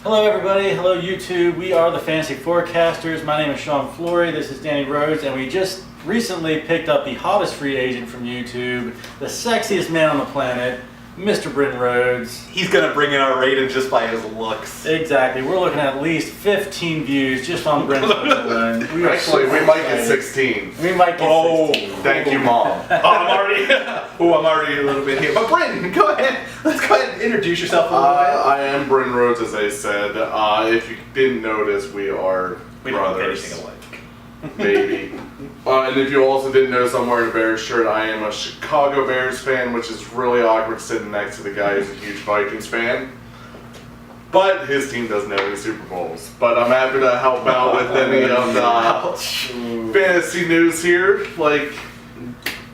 Hello everybody, hello YouTube. We are the Fantasy Forecasters. My name is Sean Flory, this is Danny Rhodes, and we just recently picked up the hottest free agent from YouTube, the sexiest man on the planet, Mr. Bryn Rhodes. He's going to bring in our rating just by his looks. Exactly. We're looking at least 15 views just on Bryn's alone. Actually, we might get 16. We might get 16. Thank you, Mom. I'm already a little bit here. But Bryn, go ahead. Let's go ahead and introduce yourself a little bit. I am Bryn Rhodes, as I said. If you didn't notice, we are We don't look brothers. anything alike. Maybe. And if you also didn't notice, I'm wearing a Bears shirt. I am a Chicago Bears fan, which is really awkward sitting next to the guy who's a huge Vikings fan. But his team doesn't have any Super Bowls. But I'm happy to help out with any of the fantasy news here.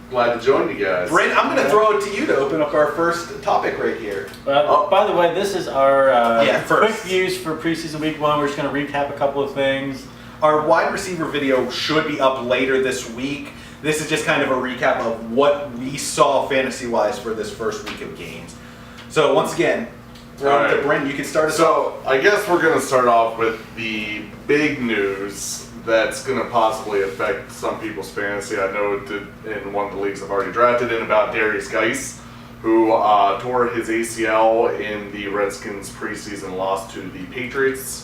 Glad to join you guys. Bryn, I'm going to throw it to you to open up our first topic right here. By the way, this is our quick first. views for preseason week 1. We're just going to recap a couple of things. Our wide receiver video should be up later this week. This is just kind of a recap of what we saw fantasy-wise for this first week of games. So once again, All to right. Bryn, you can start us off. So, I guess we're going to start off with the big news that's going to possibly affect some people's fantasy. I know it did in one of the leagues I've already drafted in about Darius Geis, who tore his ACL in the Redskins preseason loss to the Patriots.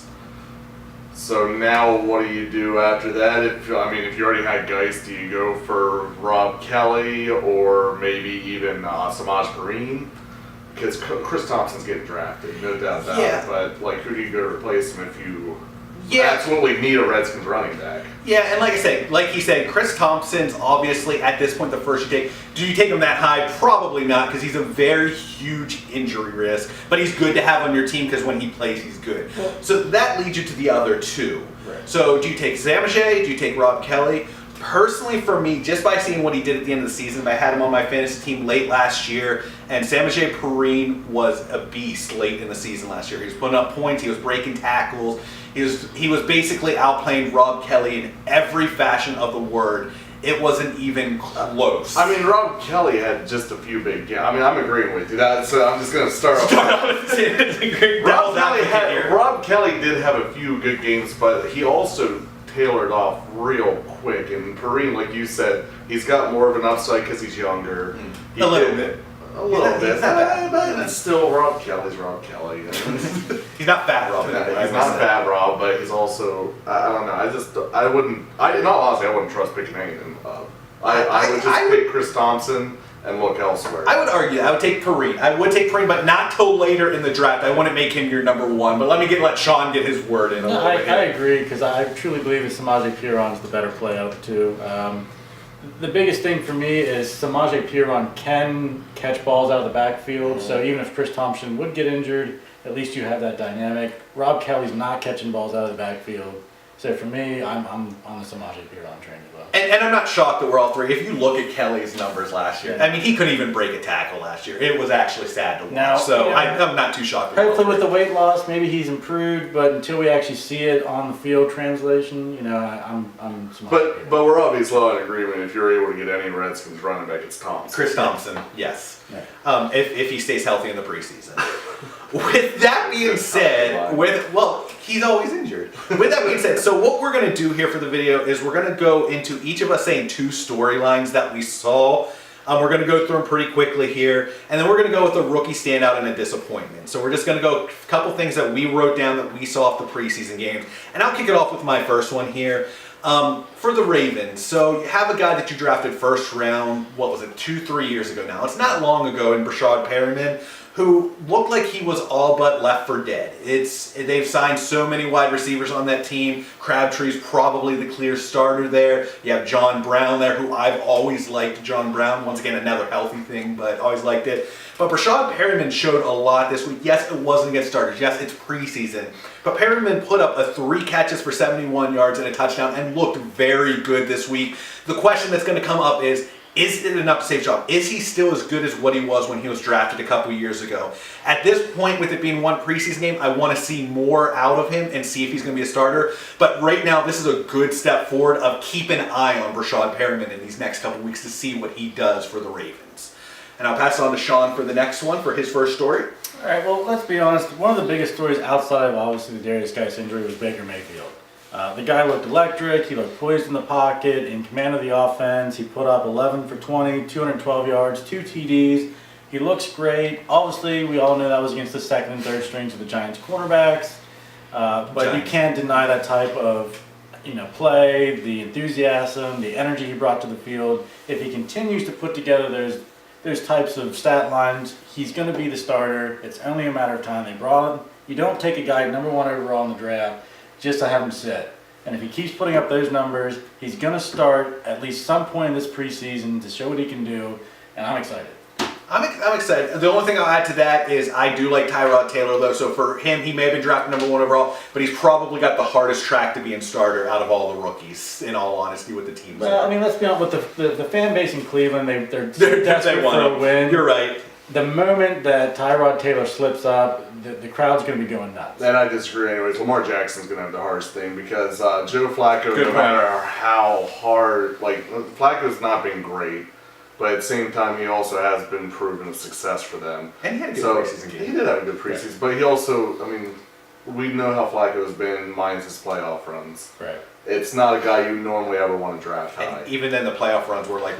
So now what do you do after that? If you already had Geis, do you go for Rob Kelly or maybe even Samaj Kareem? Because Chris Thompson's getting drafted, no doubt about Yeah. it. But who do you go to replace him if you Yeah. absolutely need a Redskins running back? Yeah, and like he said, Chris Thompson's obviously at this point the first you take. Do you take him that high? Probably not, because he's a very huge injury risk. But he's good to have on your team because when he plays, he's good. So that leads you to the other two. Right. So do you take Zamajay? Do you take Rob Kelly? Personally, for me, just by seeing what he did at the end of the season, I had him on my fantasy team late last year, and Samajay Perine was a beast late in the season last year. He was putting up points, he was breaking tackles, he was basically outplaying Rob Kelly in every fashion of the word. It wasn't even close. Rob Kelly had just a few big games. I'm agreeing with you. So I'm just going to start off. Rob Kelly did have a few good games, but he also tailored off real quick. And Perine, like you said, he's got more of an upside because he's younger. A little bit. A little bit. He's not bad. But it's still Rob Kelly's Rob Kelly. He's not fat Rob. He's not bad Rob, but he's also, I don't know, I wouldn't, in all honesty, I wouldn't trust picking any of them up. I would just pick Chris Thompson and look elsewhere. I would argue I would take Perine. I would take Perine, but not till later in the draft. I wouldn't make him your number one. But let Sean get his word in a little bit. I agree, because I truly believe that Samaje Perine is the better play out of the two. The biggest thing for me is Samaje Perine can catch balls out of the backfield, so even if Chris Thompson would get injured, at least you have that dynamic. Rob Kelly's not catching balls out of the backfield, so for me, I'm on the Samaje Perine train as well. And I'm not shocked that we're all three. If you look at Kelly's numbers last year, Yeah. he couldn't even break a tackle last year. It was actually sad to watch. Now, so yeah. I'm not too shocked. that we're all Hopefully with three. the weight loss, maybe he's improved, but until we actually see it on the field translation, I'm Samaje Perine. But we're obviously all in agreement. If you're able to get any Redskins running back, it's Thompson. Chris Thompson, yes. Yeah. If he stays healthy in the preseason. With that being said, he's always injured. With that being said, so what we're going to do here for the video is we're going to go into each of us saying two storylines that we saw. We're going to go through them pretty quickly here, and then we're going to go with a rookie standout and a disappointment. So we're just going to go a couple things that we wrote down that we saw off the preseason games, and I'll kick it off with my first one here. For the Ravens, so you have a guy that you drafted first round, 2-3 years ago now. It's not long ago in Brashad Perriman, who looked like he was all but left for dead. They've signed so many wide receivers on that team. Crabtree's probably the clear starter there. You have John Brown there, who I've always liked John Brown. Once again, another healthy thing, but always liked it. But Brashad Perriman showed a lot this week. Yes, it wasn't against starters. Yes, it's preseason. But Perriman put up 3 catches for 71 yards and a touchdown and looked very good this week. The question that's going to come up is it enough to save his job? Is he still as good as what he was when he was drafted a couple years ago? At this point, with it being one preseason game, I want to see more out of him and see if he's going to be a starter. But right now, this is a good step forward of keep an eye on Brashad Perriman in these next couple weeks to see what he does for the Ravens. And I'll pass it on to Sean for the next one, for his first story. All right, well, let's be honest. One of the biggest stories outside of obviously the Darius Geis injury was Baker Mayfield. The guy looked electric. He looked poised in the pocket, in command of the offense. He put up 11 for 20, 212 yards, 2 TDs. He looks great. Obviously, we all knew that was against the second and third strings of the Giants cornerbacks. But you can't deny that type of play, the enthusiasm, the energy he brought to the field. If he continues to put together those types of stat lines, he's going to be the starter. It's only a matter of time. They brought him. You don't take a guy number 1 overall in the draft just to have him sit. And if he keeps putting up those numbers, he's going to start at least some point in this preseason to show what he can do, and I'm excited. I'm excited. The only thing I'll add to that is I do like Tyrod Taylor, though. So for him, he may have been drafted number 1 overall, but he's probably got the hardest track to be in starter out of all the rookies, in all honesty, with the teams. Well, I mean, let's be honest, with the fan base in Cleveland, they're desperate for a win. You're right. The moment that Tyrod Taylor slips up, the crowd's going to be going nuts. And I disagree anyways. Lamar Jackson's going to have the hardest thing because Joe Flacco, Good no matter how hard, Flacco's not been great, but at the same time, he also has been proven a success for them. And he had a good preseason game. He did have a good preseason, but he also, we know how Flacco's been minus his playoff runs. Right. It's not a guy you normally ever want to draft high. And even then, the playoff runs were like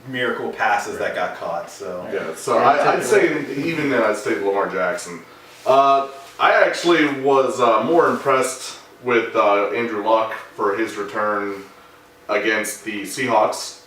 miracle passes that got caught. So Yeah, so I'd say, even then, I'd say Lamar Jackson. I actually was more impressed with Andrew Luck for his return against the Seahawks.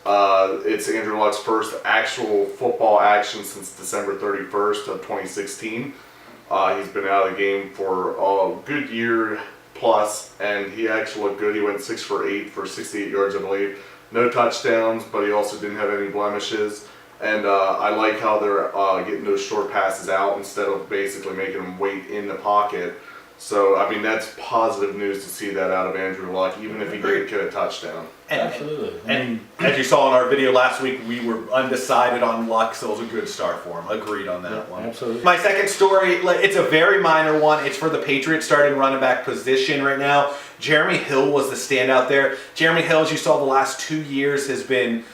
It's Andrew Luck's first actual football action since December 31st of 2016. He's been out of the game for a good year plus, and he actually looked good. He went 6 for 8 for 68 yards, I believe. No touchdowns, but he also didn't have any blemishes. And I like how they're getting those short passes out instead of basically making them wait in the pocket. So, that's positive news to see that out of Andrew Luck, even if he didn't get a touchdown. Absolutely. And as you saw in our video last week, we were undecided on Luck, so it was a good start for him. Agreed on that one. Absolutely. My second story, it's a very minor one. It's for the Patriots starting running back position right now. Jeremy Hill was the standout there. Jeremy Hill, as you saw the last 2 years, has been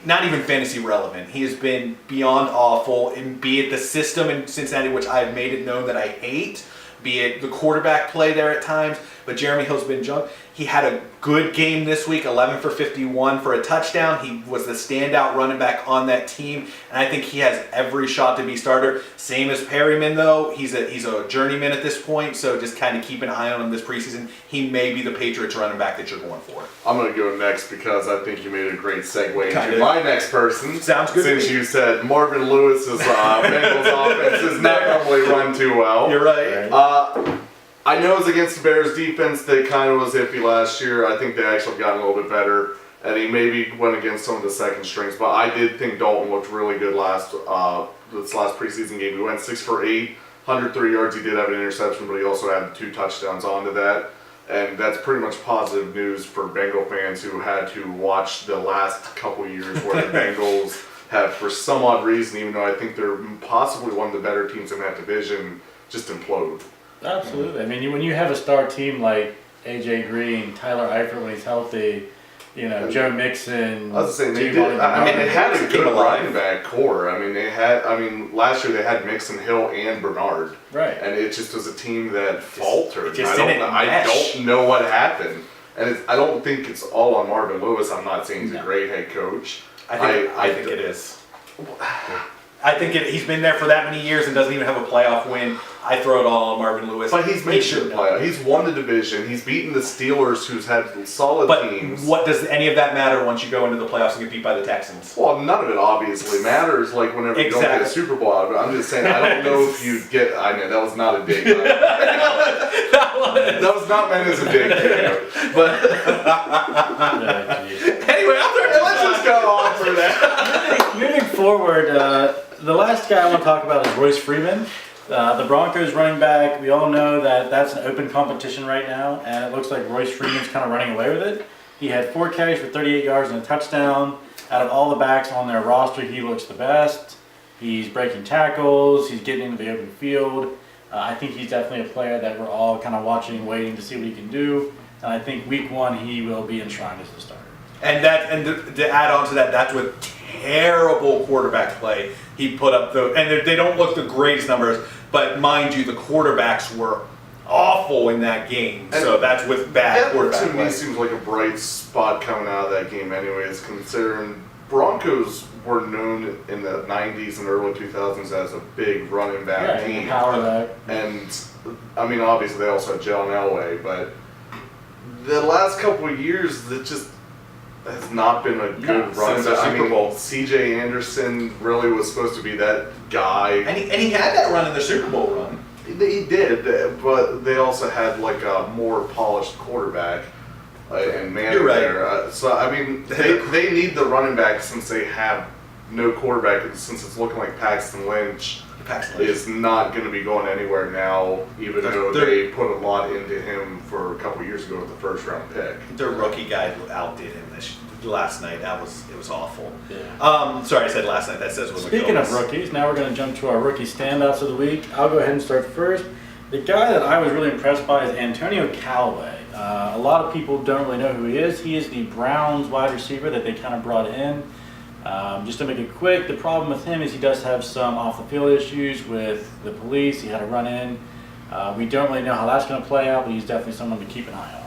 not even fantasy relevant. He has been beyond awful, and be it the system in Cincinnati, which I've made it known that I hate, be it the quarterback play there at times, but Jeremy Hill's been junk. He had a good game this week, 11 for 51 for a touchdown. He was the standout running back on that team, and I think he has every shot to be starter. Same as Perryman, though. He's a journeyman at this point, so just kind of keep an eye on him this preseason. He may be the Patriots running back that you're going for. I'm going to go next because I think you made a great segue Kinda. into my next person. Sounds good to Since me. you said Marvin Lewis's Bengals offense is not normally run too well. You're right. I know it's against the Bears defense that kind of was iffy last year. I think they actually got a little bit better, and he maybe went against some of the second strings. But I did think Dalton looked really good this last preseason game. He went 6 for 8, 103 yards. He did have an interception, but he also had 2 touchdowns onto that. And that's pretty much positive news for Bengal fans who had to watch the last couple years where the Bengals have, for some odd reason, even though I think they're possibly one of the better teams in that division, just implode. Absolutely. When you have a star team like AJ Green, Tyler Eifert when he's healthy, Joe Mixon. I was saying they Giovanni did. They had a Keep good alive. running back core. Last year they had Mixon, Hill, and Bernard, Right. and it just was a team that faltered. it just I don't didn't know. I mesh. don't know what happened, and I don't think it's all on Marvin Lewis. I'm not saying he's a No. great head coach. I think it is. I think he's been there for that many years and doesn't even have a playoff win. I throw it all on Marvin Lewis. But he's made should the know. playoff. He's won the division. He's beaten the Steelers, who's had solid But teams. what does any of that matter once you go into the playoffs and get beat by the Texans? Well, none of it obviously matters. Like whenever you don't get a Exactly. Super Bowl, but I'm just saying I don't know if you'd get. I know that was not a dig. That was not meant as a dig, but Yeah, geez. Anyway, let's just go on for that. Moving forward, the last guy I want to talk about is Royce Freeman. The Broncos running back, we all know that that's an open competition right now, and it looks like Royce Freeman's kind of running away with it. He had 4 carries for 38 yards and a touchdown. Out of all the backs on their roster, he looks the best. He's breaking tackles, he's getting into the open field. I think he's definitely a player that we're all kind of watching, waiting to see what he can do. And I think week 1 he will be enshrined as the starter. And to add on to that, that's with terrible quarterback play. He put up and they don't look the greatest numbers, But mind you, the quarterbacks were awful in that game. So that's with bad That quarterback to me play. seems like a bright spot coming out of that game, anyways. Considering Broncos were known in the '90s and early 2000s as a big running back Yeah, team, power back. and I mean, obviously they also had John Elway, but the last couple of years, it just has not been a good running since the back. I Super mean, Bowl. C.J. Anderson really was supposed to be that guy. And he had that run in the Super Bowl run. He did, but they also had like a more polished quarterback and Manning You're right. there. So I mean, they need the running back since they have no quarterback. Since it's looking like Paxton Lynch is not going to be going anywhere now, even though they put a lot into him for a couple years ago with the first round pick. Their rookie guy outdid him last night. It was awful. Yeah. Sorry, I said last night. That says what Speaking of rookies, now we're going to jump to our rookie standouts of the week. I'll go ahead and start first. The guy that I was really impressed by is Antonio Callaway. A lot of people don't really know who he is. He is the Browns wide receiver that they kind of brought in. Just to make it quick, the problem with him is he does have some off-the-field issues with the police. He had a run-in. We don't really know how that's going to play out, but he's definitely someone to keep an eye on.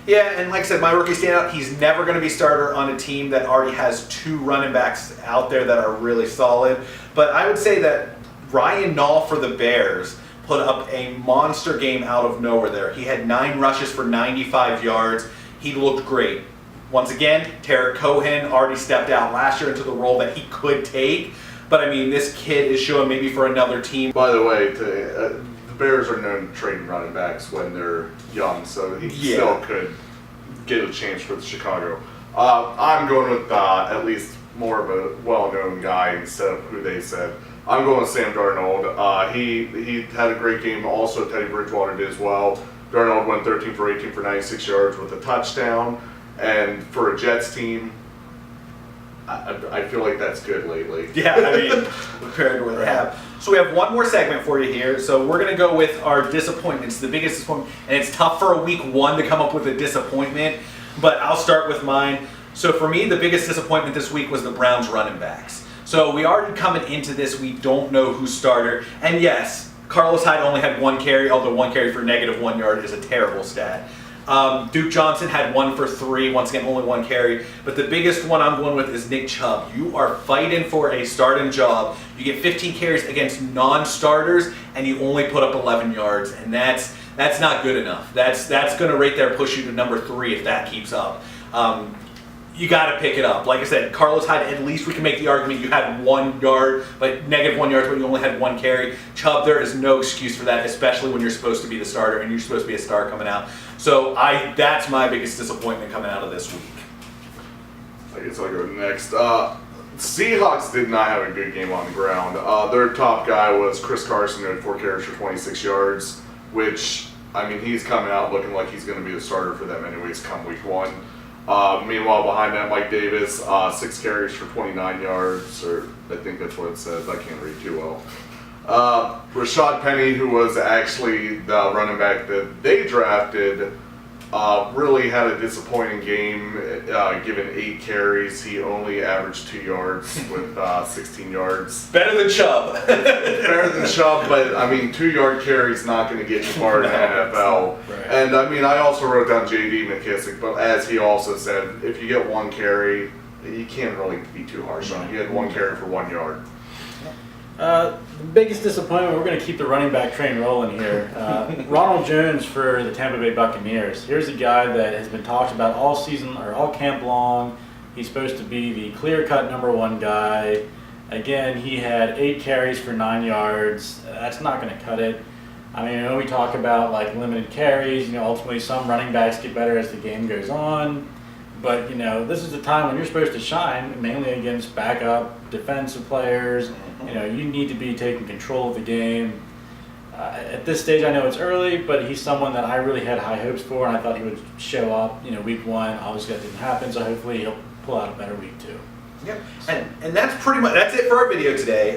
Yeah, and like I said, my rookie standout, he's never going to be starter on a team that already has 2 running backs out there that are really solid. But I would say that Ryan Nall for the Bears put up a monster game out of nowhere there. He had 9 rushes for 95 yards. He looked great. Once again, Tarek Cohen already stepped out last year into the role that he could take. But I mean, this kid is showing maybe for another team. By the way, the Bears are known to trade running backs when they're young, so he still could get a chance for the Chicago. I'm going with at least more of a well-known guy instead of who they said. I'm going with Sam Darnold. He had a great game. Also, Teddy Bridgewater did as well. Darnold went 13 for 18 for 96 yards with a touchdown. And for a Jets team, I feel like that's good lately. Yeah, I mean, compared to what they have. So we have one more segment for you here. So we're going to go with our disappointments, the biggest disappointment. And it's tough for a week 1 to come up with a disappointment, but I'll start with mine. So for me, the biggest disappointment this week was the Browns running backs. So we already coming into this, we don't know who's starter. And yes, Carlos Hyde only had 1 carry, although 1 carry for -1 yard is a terrible stat. Duke Johnson had 1 for 3, once again only 1 carry. But the biggest one I'm going with is Nick Chubb. You are fighting for a starting job. You get 15 carries against non-starters, and you only put up 11 yards, and that's not good enough. That's going to right there push you to number 3 if that keeps up. You got to pick it up. Like I said, Carlos Hyde, at least we can make the argument you had 1 yard, but -1 yards, but you only had 1 carry. Chubb, there is no excuse for that, especially when you're supposed to be the starter and you're supposed to be a star coming out. So that's my biggest disappointment coming out of this week. I guess I'll go next. Seahawks did not have a good game on the ground. Their top guy was Chris Carson, who had 4 carries for 26 yards, which, I mean, he's coming out looking like he's going to be the starter for them anyways come week 1. Meanwhile, behind that, Mike Davis, 6 carries for 29 yards, or I think that's what it says. I can't read too well. Rashad Penny, who was actually the running back that they drafted, really had a disappointing game, given 8 carries. He only averaged 2 yards with 16 yards. Better than Chubb. Better than Chubb, but I mean, 2-yard carry is not going to get you far in the NFL. Right. And I mean, I also wrote down J.D. McKissick, but as he also said, if you get 1 carry, you can't really be too harsh on him. He had 1 carry for 1 yard. The biggest disappointment, we're going to keep the running back train rolling here. Ronald Jones for the Tampa Bay Buccaneers. Here's a guy that has been talked about all season or all camp long. He's supposed to be the clear-cut number 1 guy. Again, he had 8 carries for 9 yards. That's not going to cut it. I mean, I know we talk about like limited carries. You know, ultimately some running backs get better as the game goes on. But, you know, this is the time when you're supposed to shine, mainly against backup defensive players. You know, you need to be taking control of the game. At this stage, I know it's early, but he's someone that I really had high hopes for, and I thought he would show up, you know, week 1. Obviously, that didn't happen, so hopefully he'll pull out a better week 2. Yep. And that's pretty much, that's it for our video today.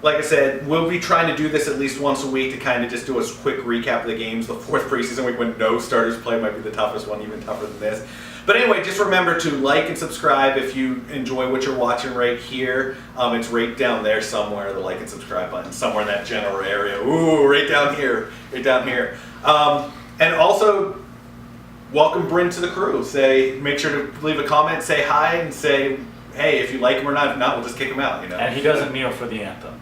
like I said, we'll be trying to do this at least once a week to kind of just do a quick recap of the games. The fourth preseason week when no starters play might be the toughest one, even tougher than this. But anyway, just remember to like and subscribe if you enjoy what you're watching right here. It's right down there somewhere, the like and subscribe button, somewhere in that general area. Ooh, right down here, right down here. And also, welcome Bryn to the crew. Make sure to leave a comment, say hi, and say, hey, if you like him or not. If not, we'll just kick him out. You know. And he doesn't kneel for the anthem.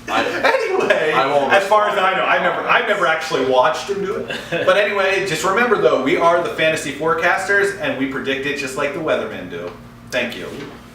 Anyway, I won't as far as respond. I know, I've never actually watched him do it. But anyway, just remember though, we are the fantasy forecasters, and we predict it just like the weathermen do. Thank you.